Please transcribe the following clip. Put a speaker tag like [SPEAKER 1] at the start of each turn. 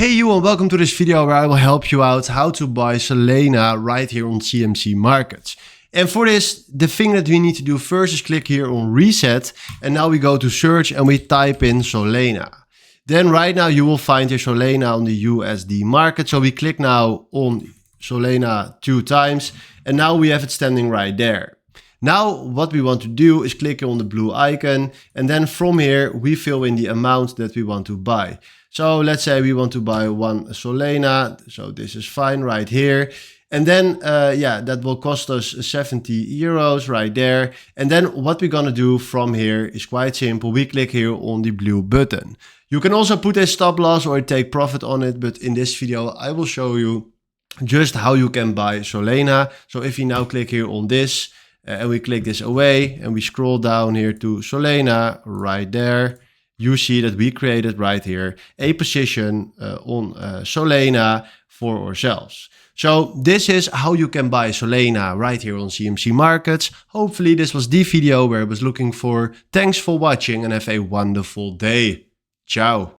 [SPEAKER 1] Hey you and welcome to this video where I will help you out how to buy Solana right here on CMC Markets. And for this, the thing that we need to do first is click here on reset, and now we go to search and we type in Solana. Then right now you will find here Solana on the USD market. So we click now on Solana 2 times and now we have it standing right there. Now what we want to do is click on the blue icon, and then from here we fill in the amount that we want to buy. So let's say we want to buy 1 Solana, so this is fine right here. And then that will cost us 70 euros right there. And then what we're gonna do from here is quite simple. We click here on the blue button. You can also put a stop loss or take profit on it, but in this video I will show you just how you can buy Solana. So if you now click here on this, and we click this away and we scroll down here to Solana right there, you see that we created right here a position on Solana for ourselves. So this is how you can buy Solana right here on CMC Markets. Hopefully this was the video where I was looking for. Thanks for watching and have a wonderful day. Ciao.